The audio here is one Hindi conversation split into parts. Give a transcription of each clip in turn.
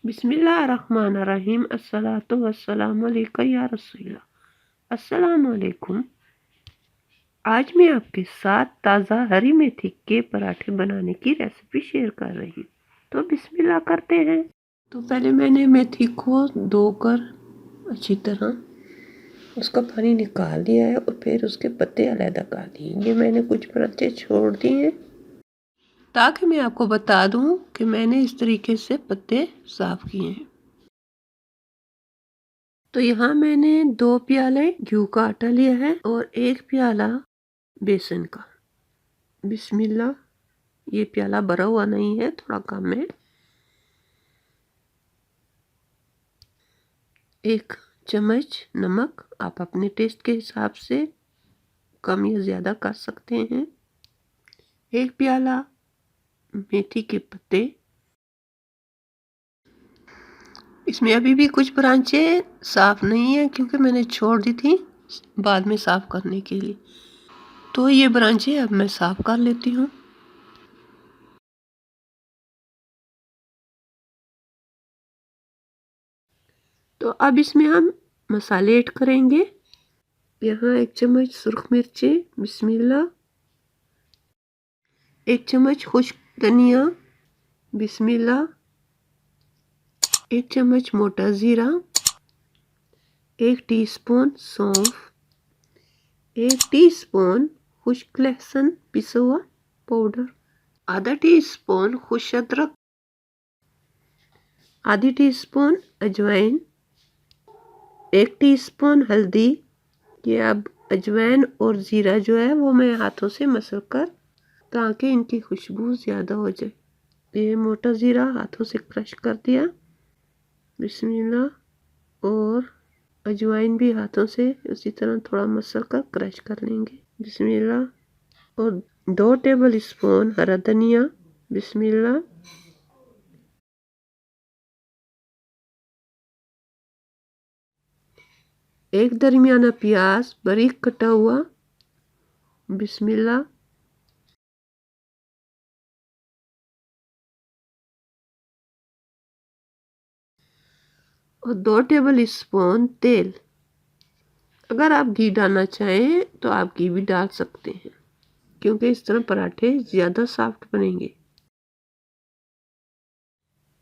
बिस्मिल्लाहिर्रहमानिर्रहीम। अस्सलातु वस्सलामु अलैका या रसूलल्लाह। अस्सलामु अलैकुम। आज मैं आपके साथ ताज़ा हरी मेथी के पराठे बनाने की रेसिपी शेयर कर रही हूँ। तो बिस्मिल्लाह करते हैं। तो पहले मैंने मेथी को धोकर अच्छी तरह उसका पानी निकाल दिया है और फिर उसके पत्ते अलग कर दिए। ये मैंने कुछ पत्ते छोड़ दिए हैं ताकि मैं आपको बता दूं कि मैंने इस तरीके से पत्ते साफ किए हैं। तो यहाँ मैंने 2 प्याले घी का आटा लिया है और 1 प्याला बेसन का। बिस्मिल्लाह। ये प्याला भरा हुआ नहीं है, थोड़ा कम है। 1 चम्मच नमक, आप अपने टेस्ट के हिसाब से कम या ज़्यादा कर सकते हैं। 1 प्याला मेथी के पत्ते। इसमें अभी भी कुछ ब्रांचें साफ नहीं है क्योंकि मैंने छोड़ दी थी बाद में साफ करने के लिए। तो ये ब्रांचें अब मैं साफ कर लेती हूँ। तो अब इसमें हम मसाले ऐड करेंगे। यहाँ 1 चम्मच सुर्ख मिर्ची, बिस्मिल्लाह। 1 चम्मच खुश्क धनिया, बिस्मिल्लाह। 1 चम्मच मोटा ज़ीरा, 1 टीस्पून सौंफ, 1 टीस्पून खुश्क लहसुन पिसा हुआ पाउडर, आधा टीस्पून खुश्क अदरक, आधी टीस्पून अजवाइन, 1 टीस्पून हल्दी। ये अब अजवाइन और ज़ीरा जो है वो मैं हाथों से मसल कर ताकि इनकी खुशबू ज़्यादा हो जाए। ये मोटा ज़ीरा हाथों से क्रश कर दिया, बिस्मिल्लाह। और अजवाइन भी हाथों से उसी तरह थोड़ा मसल कर क्रश कर लेंगे, बिस्मिल्लाह। और 2 टेबल स्पून हरा धनिया, बिस्मिल्लाह। एक दरमियाना प्याज बारीक कटा हुआ, बिस्मिल्लाह। और 2 टेबल स्पून तेल। अगर आप घी डालना चाहें तो आप घी भी डाल सकते हैं क्योंकि इस तरह पराठे ज़्यादा सॉफ्ट बनेंगे।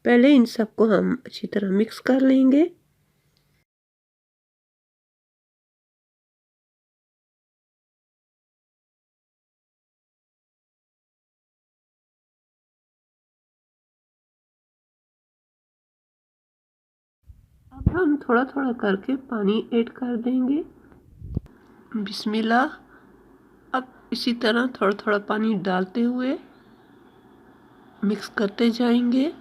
पहले इन सबको हम अच्छी तरह मिक्स कर लेंगे। अब हम थोड़ा थोड़ा करके पानी ऐड कर देंगे, बिस्मिल्लाह। अब इसी तरह थोड़ा थोड़ा पानी डालते हुए मिक्स करते जाएंगे।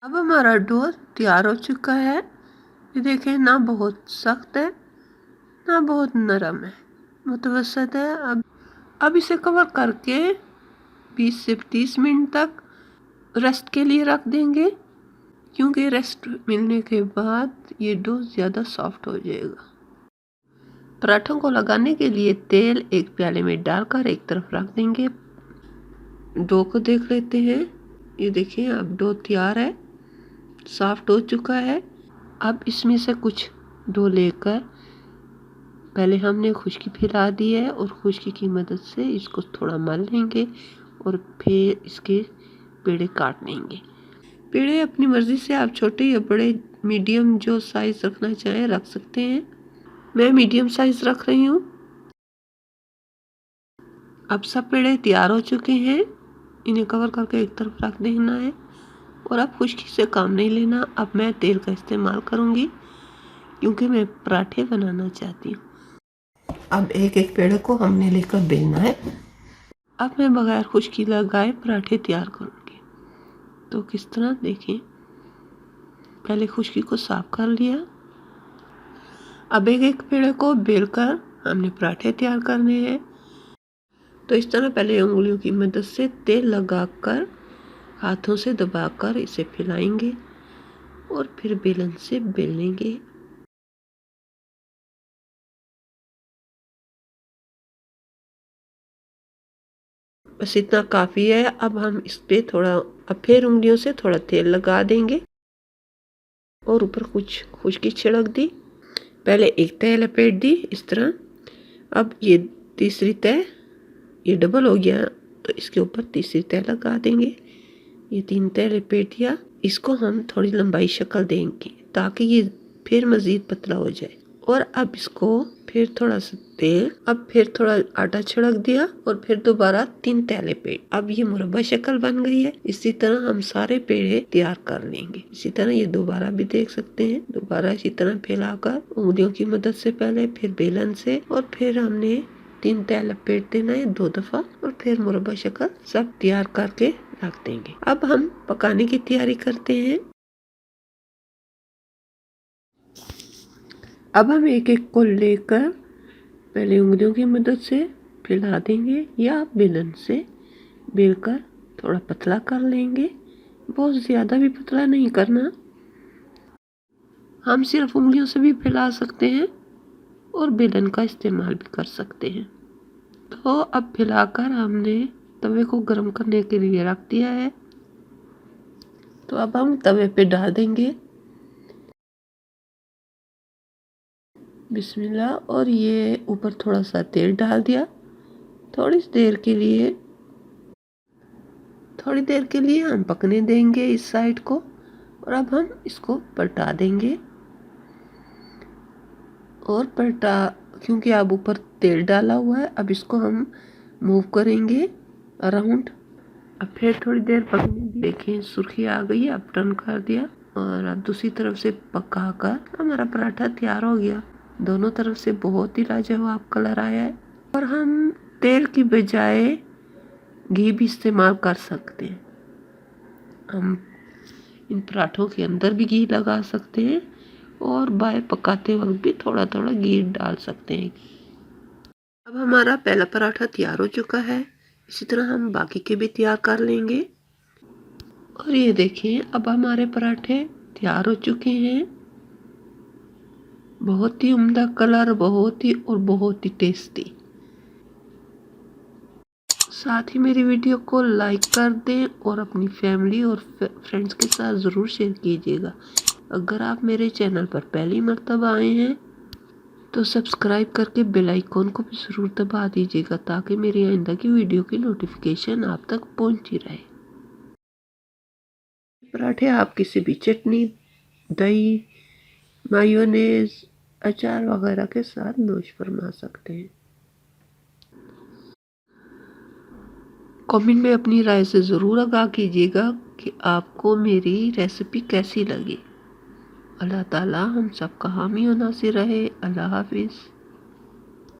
अब हमारा डो तैयार हो चुका है। ये देखें, ना बहुत सख्त है ना बहुत नरम है, मुतवसत है। अब इसे कवर करके 20 से 30 मिनट तक रेस्ट के लिए रख देंगे क्योंकि रेस्ट मिलने के बाद ये डो ज़्यादा सॉफ्ट हो जाएगा। पराठों को लगाने के लिए तेल 1 प्याले में डालकर एक तरफ रख देंगे। डो को देख लेते हैं। ये देखिए, अब डो तैयार है, सॉफ्ट हो चुका है। अब इसमें से कुछ डो लेकर पहले हमने खुश्की फैला दी है और खुश्की की मदद से इसको थोड़ा मल लेंगे और फिर इसके पेड़े काट लेंगे। पेड़े अपनी मर्ज़ी से आप छोटे या बड़े मीडियम जो साइज़ रखना चाहें रख सकते हैं। मैं मीडियम साइज़ रख रही हूँ। अब सब पेड़े तैयार हो चुके हैं। इन्हें कवर करके एक तरफ रख देना है और अब खुश्की से काम नहीं लेना। अब मैं तेल का इस्तेमाल करूँगी क्योंकि मैं पराठे बनाना चाहती हूँ। अब एक एक पेड़ को हमने लेकर बेलना है। अब मैं बगैर खुश्की लगाए पराठे तैयार करूँगी। तो किस तरह देखें, पहले खुश्की को साफ कर लिया। अब एक एक पेड़ को बेलकर हमने पराठे तैयार करने हैं। तो इस तरह पहले उंगलियों की मदद से तेल लगाकर हाथों से दबाकर इसे फैलाएंगे और फिर बेलन से बेलेंगे। बस इतना काफ़ी है। अब हम इस पे अब फिर उंगलियों से थोड़ा तेल लगा देंगे और ऊपर कुछ खुशकी छिड़क दी। पहले एक तह लपेट दी इस तरह। अब ये तीसरी तह, ये डबल हो गया तो इसके ऊपर तीसरी तह लगा देंगे। ये 3 तह लपेट दिया। इसको हम थोड़ी लंबाई शक्ल देंगे ताकि ये फिर मज़ीद पतला हो जाए। और अब इसको फिर थोड़ा सा तेल, अब फिर थोड़ा आटा छिड़क दिया और फिर दोबारा 3 तह लपेट। अब ये मुरब्बा शक्ल बन गई है। इसी तरह हम सारे पेड़े तैयार कर लेंगे। इसी तरह ये दोबारा भी देख सकते हैं। दोबारा इसी तरह फैलाकर उंगलियों की मदद से पहले, फिर बेलन से, और फिर हमने 3 तह लपेट देना है 2 दफा और फिर मुरब्बा शक्ल सब तैयार करके रख देंगे। अब हम पकाने की तैयारी करते हैं। अब हम एक एक को लेकर पहले उंगलियों की मदद से फैला देंगे या बेलन से बेलकर थोड़ा पतला कर लेंगे। बहुत ज़्यादा भी पतला नहीं करना। हम सिर्फ उंगलियों से भी फैला सकते हैं और बेलन का इस्तेमाल भी कर सकते हैं। तो अब फैलाकर हमने तवे को गर्म करने के लिए रख दिया है। तो अब हम तवे पे डाल देंगे बिस्मिल्लाह, और ये ऊपर थोड़ा सा तेल डाल दिया। थोड़ी देर के लिए हम पकने देंगे इस साइड को, और अब हम इसको पलटा देंगे। और क्योंकि अब ऊपर तेल डाला हुआ है, अब इसको हम मूव करेंगे अराउंड। अब फिर थोड़ी देर पकने दी। देखें सुर्खी आ गई है। अब टर्न कर दिया और अब दूसरी तरफ से पकाकर हमारा पराठा तैयार हो गया। दोनों तरफ से बहुत ही लाजवाब कलर आया है। और हम तेल की बजाय घी भी इस्तेमाल कर सकते हैं। हम इन पराठों के अंदर भी घी लगा सकते हैं और बाहर पकाते वक्त भी थोड़ा थोड़ा घी डाल सकते हैं। अब हमारा पहला पराठा तैयार हो चुका है। इसी तरह हम बाकी के भी तैयार कर लेंगे। और ये देखिए अब हमारे पराठे तैयार हो चुके हैं। बहुत ही उम्दा कलर, बहुत ही टेस्टी। साथ ही मेरी वीडियो को लाइक कर दें और अपनी फैमिली और फ्रेंड्स के साथ ज़रूर शेयर कीजिएगा। अगर आप मेरे चैनल पर पहली मर्तबा आए हैं तो सब्सक्राइब करके बेल आइकॉन को भी ज़रूर दबा दीजिएगा ताकि मेरी आइंदा की वीडियो की नोटिफिकेशन आप तक पहुंचती रहे। पराठे आप किसी भी चटनी, दही, मायोनेज़, अचार वगैरह के साथ नोश फरमा सकते हैं। कमेंट में अपनी राय से ज़रूर आगाह कीजिएगा कि आपको मेरी रेसिपी कैसी लगी। अल्लाह ताला हम सबका हामी और नासिर रहे। अल्लाह हाफिज़।